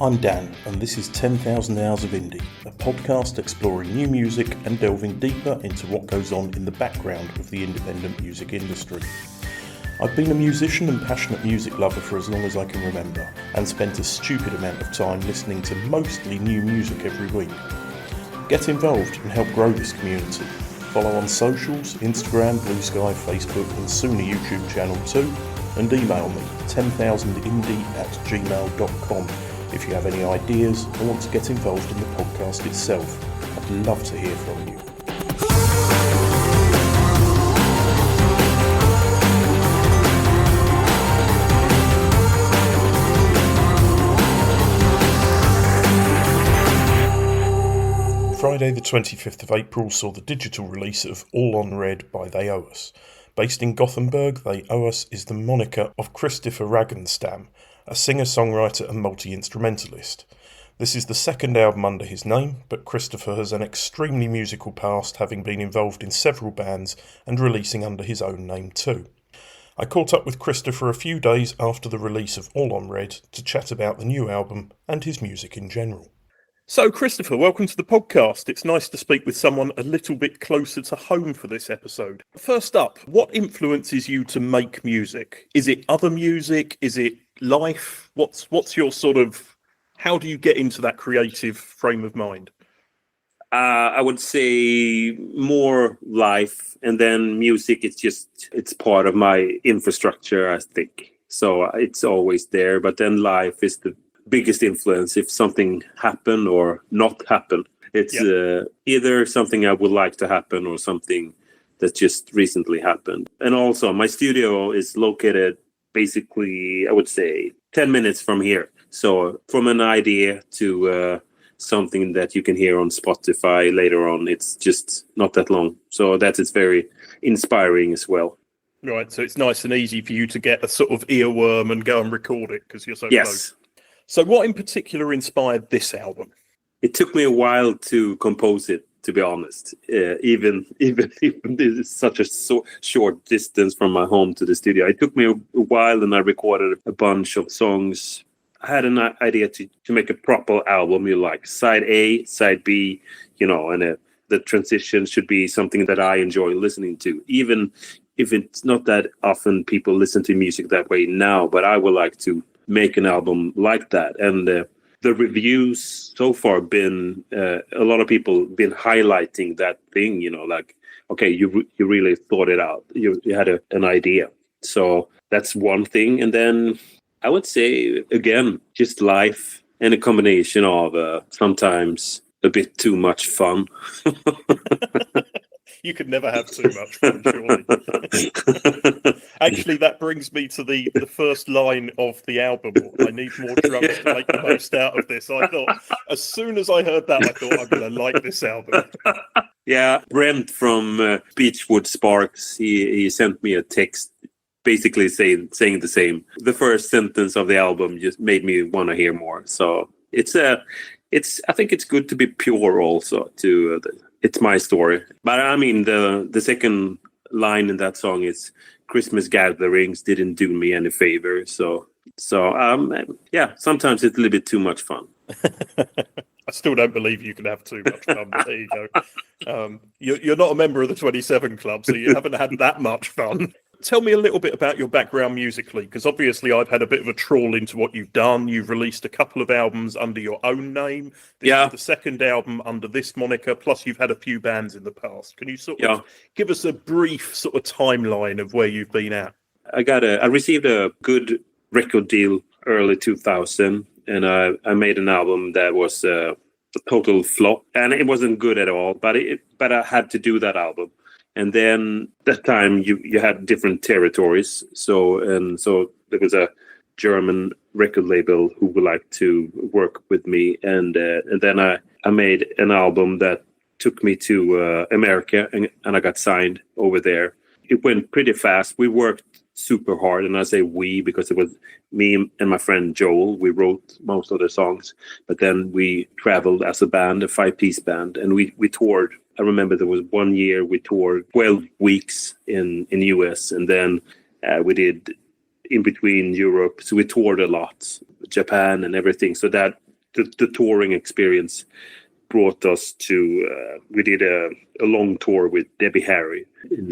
I'm Dan, and this is 10,000 Hours of Indie, a podcast exploring new music and delving deeper into what goes on in the background of the independent music industry. I've been a musician and passionate music lover for as long as I can remember, and spent a stupid amount of time listening to mostly new music every week. Get involved and help grow this community. Follow on socials, Instagram, Blue Sky, Facebook, and soon a YouTube channel too, and email me 10,000indie@gmail.com if you have any ideas or want to get involved in the podcast itself. I'd love to hear from you. Friday the 25th of April saw the digital release of All on Red by They Owe Us. Based in Gothenburg, They Owe Us is the moniker of Kristoffer Ragnstam, a singer-songwriter and multi-instrumentalist. This is the second album under his name, but Kristoffer has an extremely musical past, having been involved in several bands and releasing under his own name too. I caught up with Kristoffer a few days after the release of All on Red to chat about the new album and his music in general. So, Kristoffer, welcome to the podcast. It's nice to speak with someone a little bit closer to home for this episode. First up, what influences you to make music? Is it other music? Is it life? What's your sort of, how do you get into that creative frame of mind? I would say more life, and then music, it's part of my infrastructure, I think. So it's always there, but then life is the biggest influence. If something happen or not happen, it's either something I would like to happen or something that just recently happened. And also my studio is located basically, I would say 10 minutes from here. So from an idea to something that you can hear on Spotify later on, it's just not that long. So that is very inspiring as well. Right, so it's nice and easy for you to get a sort of earworm and go and record it because you're so close. So what in particular inspired this album? It took me a while to compose it, to be honest. Even this is such a short distance from my home to the studio. It took me a while, and I recorded a bunch of songs. I had an idea to make a proper album, like side A, side B, and the transition should be something that I enjoy listening to. Even if it's not that often people listen to music that way now, but I would like to make an album like that. And the reviews so far been a lot of people been highlighting that thing, like, okay, you really thought it out, you had an idea. So that's one thing. And then I would say again, just life and a combination of sometimes a bit too much fun. You could never have too much fun, surely. Actually, that brings me to the first line of the album. I need more drums to make the most out of this. I thought, as soon as I heard that, I thought, I'm going to like this album. Yeah, Brent from Beechwood Sparks, he sent me a text basically saying the same. The first sentence of the album just made me want to hear more. So I think it's good to be pure also to it's my story. But I mean, the second line in that song is Christmas gatherings didn't do me any favor. So sometimes it's a little bit too much fun. I still don't believe you can have too much fun, but there you go. You're not a member of the 27 Club, so you haven't had that much fun. Tell me a little bit about your background musically, because obviously I've had a bit of a trawl into what you've done. You've released a couple of albums under your own name. This is the second album under this moniker, plus you've had a few bands in the past. Can you sort of give us a brief sort of timeline of where you've been at? I received a good record deal early 2000, and I made an album that was a total flop, and it wasn't good at all, but I had to do that album. And then that time you had different territories. So there was a German record label who would like to work with me. And then I made an album that took me to America, and I got signed over there. It went pretty fast. We worked super hard. And I say we because it was me and my friend Joel. We wrote most of the songs. But then we traveled as a band, a 5-piece band. And we toured. I remember there was 1 year we toured 12 weeks in US, and then we did in between Europe. So we toured a lot, Japan and everything. So that the touring experience brought us to, we did a long tour with Debbie Harry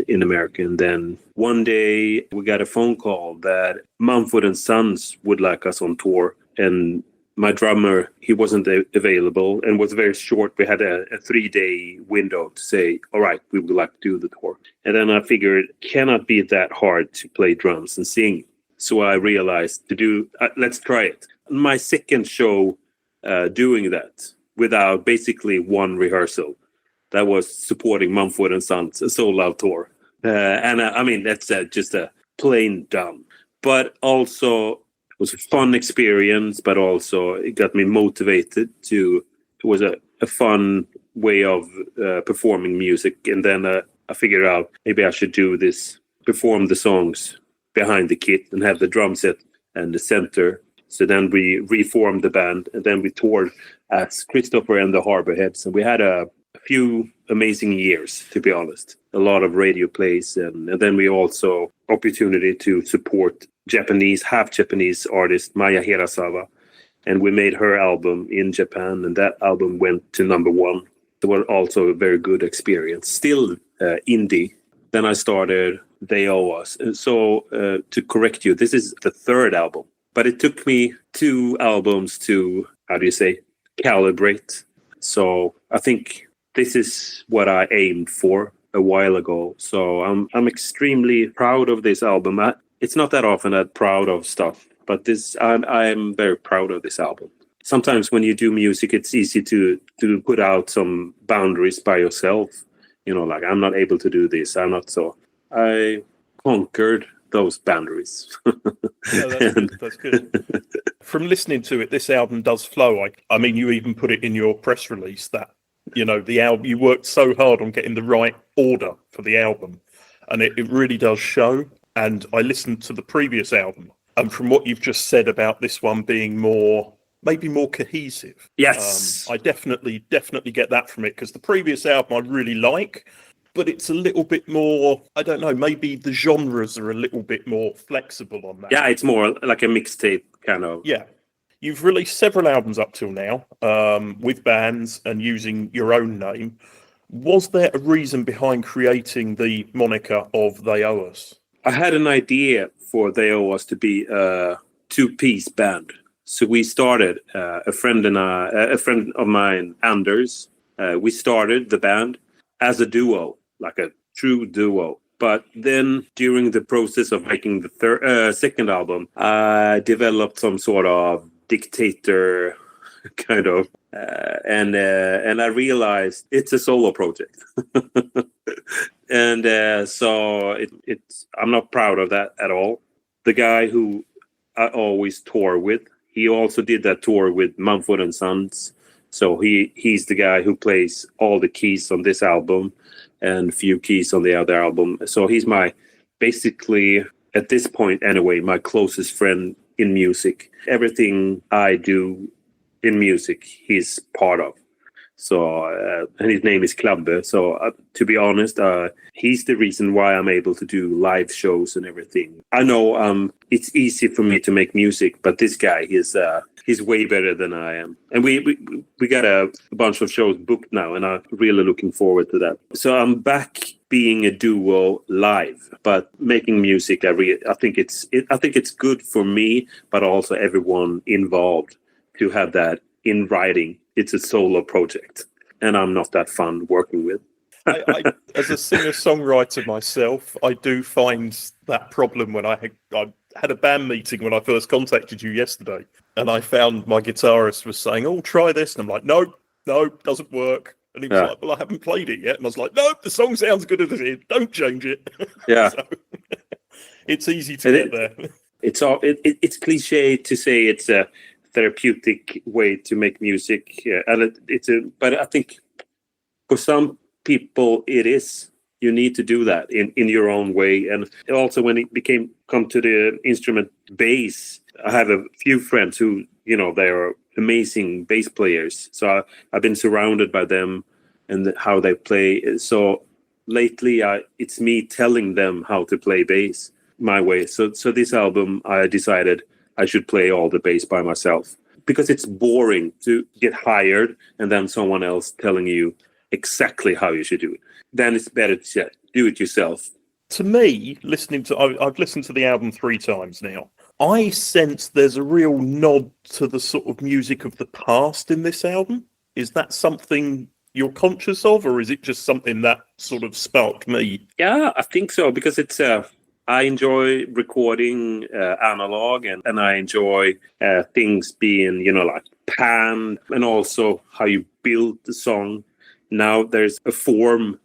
in America. And then one day we got a phone call that Mumford Sons would like us on tour. And my drummer, he wasn't available and was very short. We had a 3-day window to say, all right, we would like to do the tour. And then I figured it cannot be that hard to play drums and sing. So I realized let's try it. My second show doing that without basically one rehearsal. That was supporting Mumford & Sons, a sold-out tour. I mean, that's just a plain dumb. But also, it was a fun experience, but also it got me motivated it was a fun way of performing music. And then I figured out maybe I should do this, perform the songs behind the kit and have the drum set and the center. So then we reformed the band, and then we toured as Kristoffer and the Harborheads. And we had a few amazing years, to be honest. A lot of radio plays. And then we also opportunity to support half Japanese artist Maya Hirasawa. And we made her album in Japan, and that album went to #1. It was also a very good experience. Still indie. Then I started They Owe Us. So to correct you, this is the third album. But it took me 2 albums to, calibrate. So I think this is what I aimed for a while ago. So I'm extremely proud of this album. It's not that often I'm proud of stuff, but I'm very proud of this album. Sometimes when you do music, it's easy to put out some boundaries by yourself. Like, I'm not able to do this. I conquered those boundaries. That's good. From listening to it, this album does flow. I mean, you even put it in your press release that, the album, you worked so hard on getting the right order for the album, and it really does show. And I listened to the previous album, and from what you've just said about this one being maybe more cohesive. Yes. I definitely get that from it, because the previous album I really like, but it's a little bit more, I don't know, maybe the genres are a little bit more flexible on that. Yeah, it's more like a mixtape kind of. Yeah. You've released several albums up till now, with bands and using your own name. Was there a reason behind creating the moniker of They Owe Us? I had an idea for They Owe Us to be a 2-piece band. So we started, a friend of mine, Anders, we started the band as a duo, like a true duo. But then during the process of making the second album, I developed some sort of dictator kind of, and I realized it's a solo project. And so I'm not proud of that at all. The guy who I always tour with, he also did that tour with Mumford Sons. So he's the guy who plays all the keys on this album and a few keys on the other album. So he's basically, at this point anyway, my closest friend in music. Everything I do in music, he's part of. So, and his name is Klabbe. So to be honest, he's the reason why I'm able to do live shows and everything. I know it's easy for me to make music, but this guy, he's way better than I am. And we got a bunch of shows booked now, and I'm really looking forward to that. So I'm back being a duo live, but making music. I think it's good for me, but also everyone involved to have that in writing. It's a solo project, and I'm not that fun working with. I, as a singer-songwriter myself, I do find that problem when I had a band meeting when I first contacted you yesterday, and I found my guitarist was saying, "Oh, try this," and I'm like, "No, doesn't work." And he was like, "Well, I haven't played it yet," and I was like, "No, the song sounds good as it is. Don't change it." Yeah, so, it's easy to get there. It's cliche to say it's a therapeutic way to make music, and but I think for some people it is. You need to do that in your own way. And also when it come to the instrument bass, I have a few friends who, they are amazing bass players. So I've been surrounded by them and how they play. So lately it's me telling them how to play bass my way. So this album, I decided I should play all the bass by myself. because it's boring to get hired and then someone else telling you exactly how you should do it. Then it's better to do it yourself. To me, I've listened to the album 3 times now. I sense there's a real nod to the sort of music of the past in this album. Is that something you're conscious of, or is it just something that sort of sparked me? Yeah, I think so, because it's I enjoy recording analog, and I enjoy things being, like panned, and also how you build the song. Now there's a form,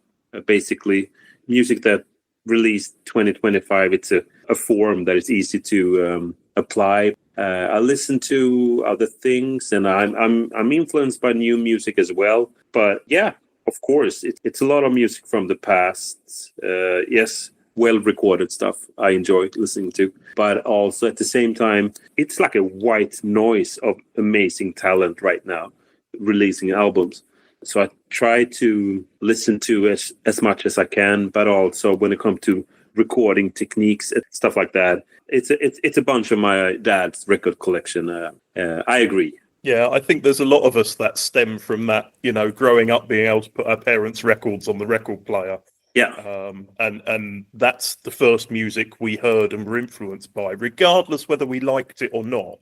basically, music that released 2025. It's a form that is easy to apply. I listen to other things, and I'm influenced by new music as well. But yeah, of course, it's a lot of music from the past. Yes, well-recorded stuff I enjoy listening to. But also at the same time, it's like a white noise of amazing talent right now releasing albums. So I try to listen to as much as I can, but also when it comes to recording techniques and stuff like that, it's a bunch of my dad's record collection. I agree. Yeah, I think there's a lot of us that stem from that, growing up being able to put our parents' records on the record player. Yeah. And that's the first music we heard and were influenced by, regardless whether we liked it or not.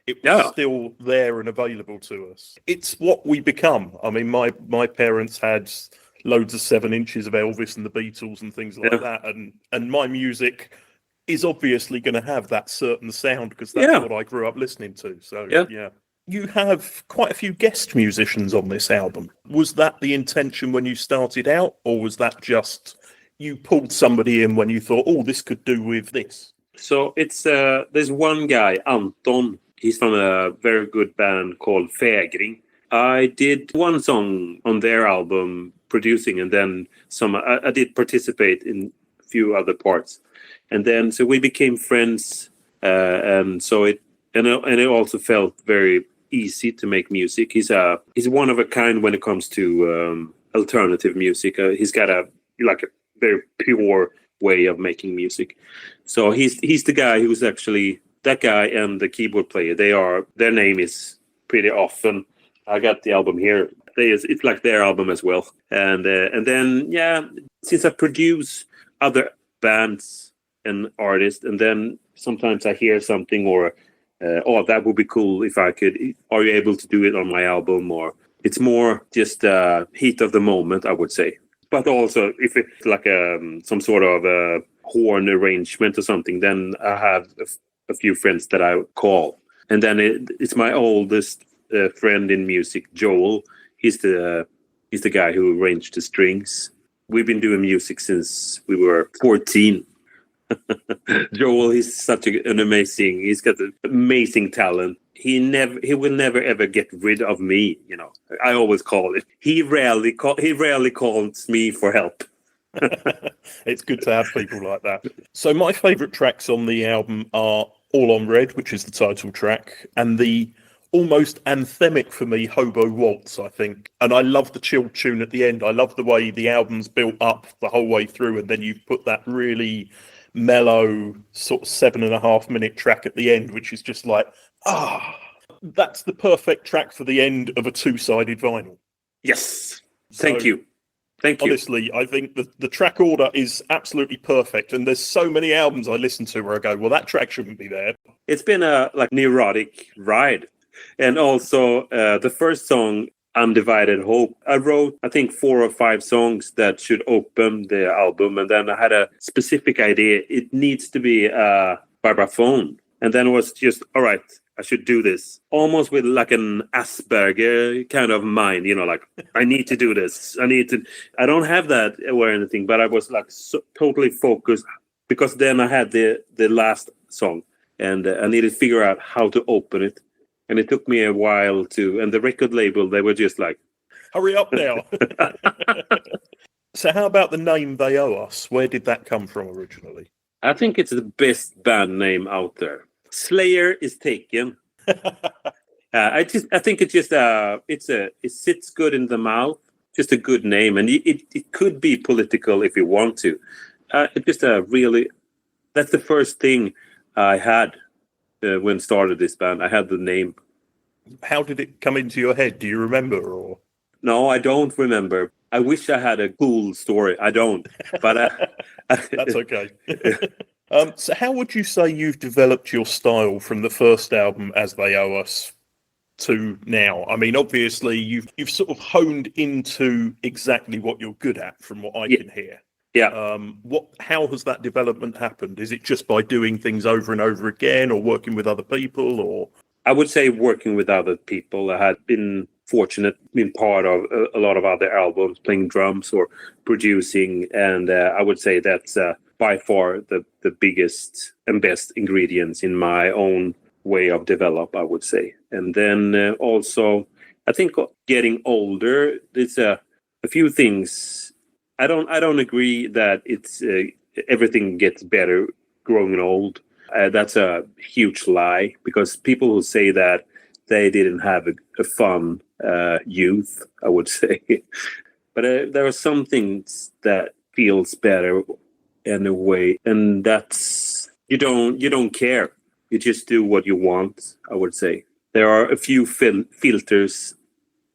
It was still there and available to us. It's what we become. I mean, my parents had loads of 7 inches of Elvis and the Beatles and things like that. And my music is obviously going to have that certain sound because that's what I grew up listening to. So, yeah. You have quite a few guest musicians on this album. Was that the intention when you started out, or was that just you pulled somebody in when you thought, oh, this could do with this? So it's there's one guy, Anton. He's from a very good band called Fägring. I did one song on their album producing, and then I did participate in a few other parts. And then so we became friends, and so it also felt very easy to make music. He's one of a kind when it comes to alternative music. He's got a very pure way of making music. So he's the guy who's actually that guy, and the keyboard player. Their name is pretty often. I got the album here. It's like their album as well. And then since I produce other bands and artists, and then sometimes I hear something or that would be cool if I could. Are you able to do it on my album? Or it's more just heat of the moment, I would say. But also, if it's like some sort of horn arrangement or something, then I have a few friends that I call. And then it's my oldest friend in music, Joel. He's the guy who arranged the strings. We've been doing music since we were 14. Joel, he's he's got an amazing talent. He will never ever get rid of me. I always call it. He rarely calls me for help. It's good to have people like that. So my favourite tracks on the album are All on Red, which is the title track, and the almost anthemic for me Hobo Waltz, I think. And I love the chill tune at the end. I love the way the album's built up the whole way through, and then you've put that really mellow sort of 7.5 minute track at the end, which is just like, that's the perfect track for the end of a 2-sided vinyl. Yes. Thank you. Honestly, I think the track order is absolutely perfect, and there's so many albums I listen to where I go, well, that track shouldn't be there. It's been a neurotic ride. And also the first song, Undivided Hope, I wrote, I think, 4 or 5 songs that should open the album. And then I had a specific idea. It needs to be a vibraphone. And then it was just, all right, I should do this. Almost with like an Asperger kind of mind, like, I need to do this. I don't have that or anything, but I was like totally focused, because then I had the last song, and I needed to figure out how to open it. And it took me a while and the record label, they were just like, hurry up now. So how about the name They Owe Us? Where did that come from originally? I think it's the best band name out there. Slayer is taken. I think it's just it sits good in the mouth. Just a good name, and it could be political if you want to. It's just that's the first thing I had when started this band. I had the name, How did it come into your head? Do you remember? Or No, I don't remember. I wish I had a cool story. I don't, but that's okay. So how would you say you've developed your style from the first album, As They Owe Us, to now? I mean, obviously you've sort of honed into exactly what you're good at, from what I can hear. Yeah. How has that development happened? Is it just by doing things over and over again, or working with other people, or? I would say working with other people. I had been fortunate, been part of a lot of other albums, playing drums or producing, and I would say that's by far the biggest and best ingredients in my own way of develop, I would say. And then also, I think getting older, there's a few things. I don't agree that it's everything gets better growing old. That's a huge lie, because people who say that, they didn't have a fun youth, I would say. But there are some things that feels better in a way, and that's you don't care. You just do what you want, I would say. There are a few filters,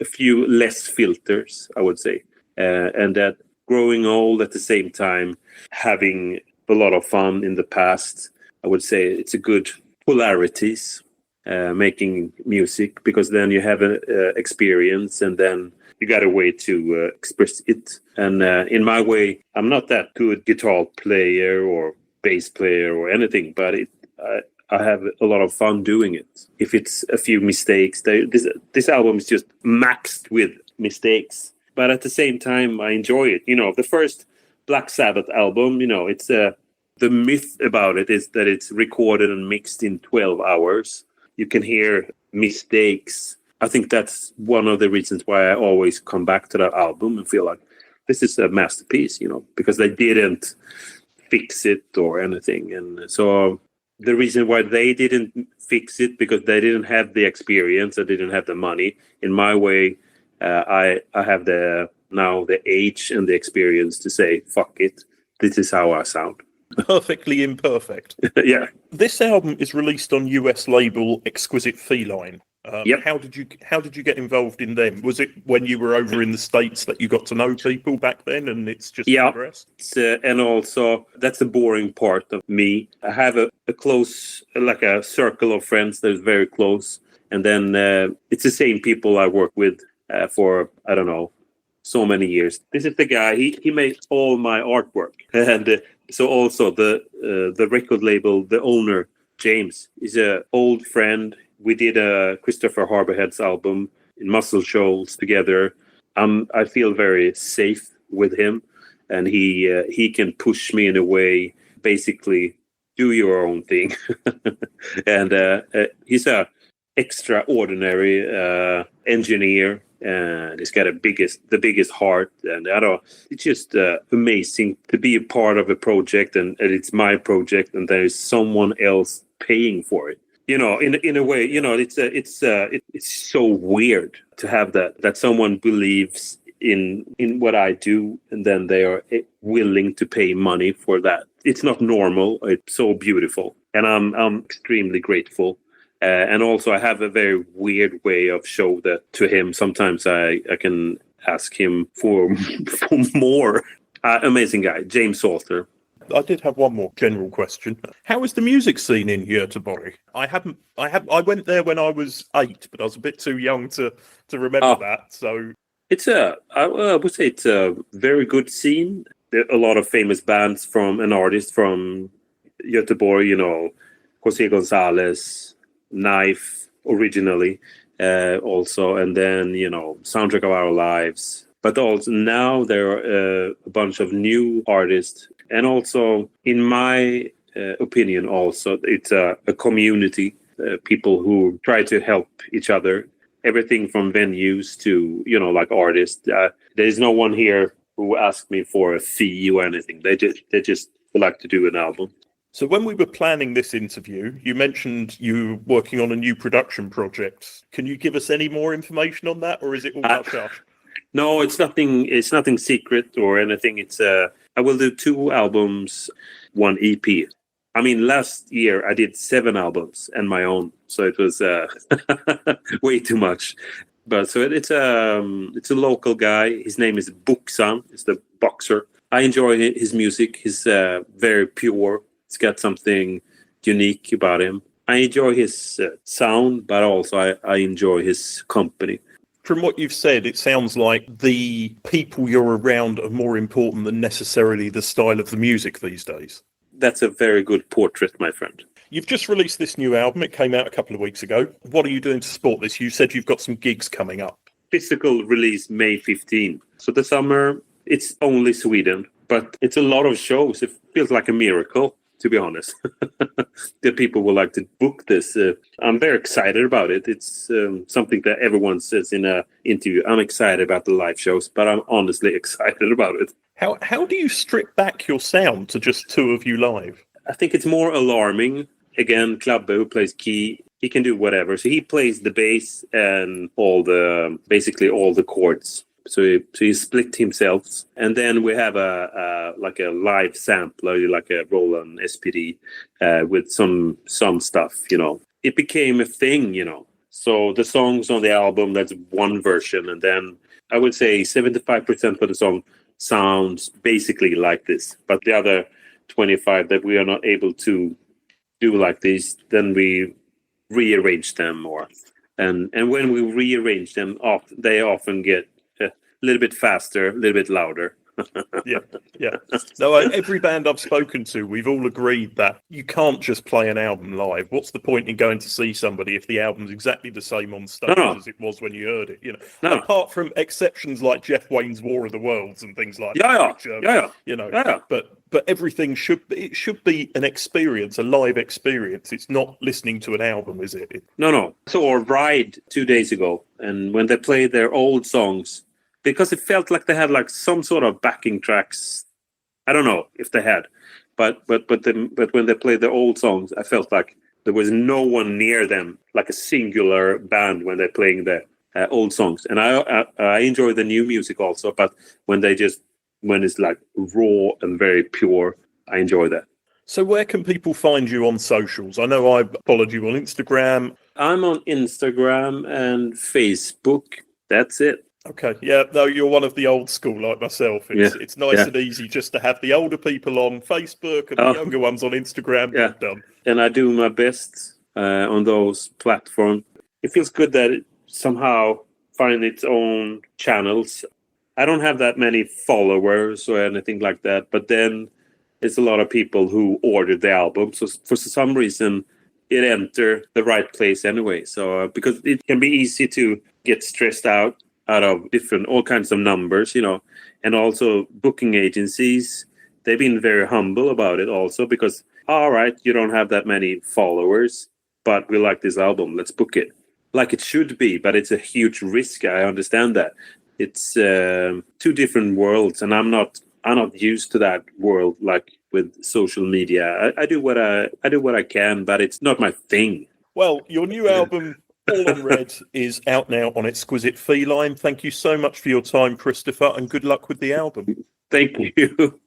a few less filters, I would say, and that growing old at the same time, having a lot of fun in the past. I would say it's a good polarities, making music, because then you have an experience, and then you got a way to express it. And in my way, I'm not that good guitar player or bass player or anything, but I have a lot of fun doing it. If it's a few mistakes, this album is just maxed with mistakes. But at the same time, I enjoy it. The first Black Sabbath album, it's the myth about it is that it's recorded and mixed in 12 hours. You can hear mistakes. I think that's one of the reasons why I always come back to that album and feel like this is a masterpiece, because they didn't fix it or anything. And so the reason why they didn't fix it, because they didn't have the experience, they didn't have the money. In my way, I have the age and the experience to say, fuck it, this is how I sound. Perfectly imperfect. Yeah. This album is released on US label Exquisite Feline. Yep. How did you get involved in them? Was it when you were over in the States that you got to know people back then, and it's just progressed? And also that's the boring part of me. I have a close, like a circle of friends that is very close, and then it's the same people I work with for, I don't know, so many years. This is the guy. He made all my artwork, and so also the record label, the owner James, is an old friend. We did a Kristoffer Harborhead's album in Muscle Shoals together. I feel very safe with him, and he can push me in a way. Basically, do your own thing, and he's a extraordinary engineer. And he's got the biggest heart, and it's just amazing to be a part of a project, and it's my project, and there is someone else paying for it. In a way, it's so weird to have that someone believes in what I do, and then they are willing to pay money for that. It's not normal. It's so beautiful, and I'm extremely grateful. And also, I have a very weird way of show that to him. Sometimes I can ask him for more. Amazing guy, James Salter. I did have one more general question. How is the music scene in Göteborg? I went there when I was 8, but I was a bit too young to remember that. So I would say it's a very good scene. There are a lot of famous bands and artists from Göteborg. Jose Gonzalez, Knife originally, also, and then Soundtrack of Our Lives. But also now there are a bunch of new artists, and also, in my opinion, also it's a community, people who try to help each other. Everything from venues to like artists. There is no one here who asked me for a fee or anything. They just like to do an album. So when we were planning this interview, you mentioned you were working on a new production project. Can you give us any more information on that, or is it all hush-hush? No, it's nothing. It's nothing secret or anything. I will do 2 albums, 1 EP. I mean, last year I did 7 albums and my own, so it was way too much. But so it's a local guy. His name is Buxan. He's the boxer. I enjoy his music. He's very pure. It's got something unique about him. I enjoy his sound, but also I enjoy his company. From what you've said, it sounds like the people you're around are more important than necessarily the style of the music these days. That's a very good portrait, my friend. You've just released this new album. It came out a couple of weeks ago. What are you doing to support this? You said you've got some gigs coming up. Physical release May 15. So the summer, it's only Sweden, but it's a lot of shows. It feels like a miracle, to be honest, that people would like to book this. I'm very excited about it. It's something that everyone says in an interview. I'm excited about the live shows, but I'm honestly excited about it. How do you strip back your sound to just 2 of you live? I think it's more alarming. Again, Klabbe, who plays key, he can do whatever. So he plays the bass and basically all the chords. So he split himself. And then we have a live sampler, like a Roland SPD with some stuff, It became a thing, So the songs on the album, that's one version. And then I would say 75% of the song sounds basically like this. But the other 25 that we are not able to do like this, then we rearrange them more. And when we rearrange them, they often get a little bit faster, a little bit louder. Yeah. No, every band I've spoken to, we've all agreed that you can't just play an album live. What's the point in going to see somebody if the album's exactly the same on stage as it was when you heard it? Apart from exceptions like Jeff Wayne's War of the Worlds and things like that. But everything should be an experience, a live experience. It's not listening to an album, is it? No. So or Ride 2 days ago, and when they played their old songs, because it felt like they had like some sort of backing tracks. I don't know if they had, but when they played their old songs, I felt like there was no one near them, like a singular band when they're playing the old songs. And I enjoy the new music also, but when it's like raw and very pure, I enjoy that. So where can people find you on socials? I know I followed you on Instagram. I'm on Instagram and Facebook. That's it. Okay, yeah, no, you're one of the old school like myself. It's nice and easy just to have the older people on Facebook and the younger ones on Instagram. Yeah, done. And I do my best on those platforms. It feels good that it somehow find its own channels. I don't have that many followers or anything like that, but then it's a lot of people who ordered the album. So for some reason, it entered the right place anyway. So because it can be easy to get stressed out of all kinds of numbers, and also booking agencies, they've been very humble about it also because, all right, you don't have that many followers, but we like this album, let's book it. Like it should be, but it's a huge risk. I understand that. It's 2 different worlds, and I'm not used to that world like with social media. I do what I can, but it's not my thing. Well, your new album All on Red is out now on Exquisite Feline. Thank you so much for your time, Kristoffer, and good luck with the album. Thank you.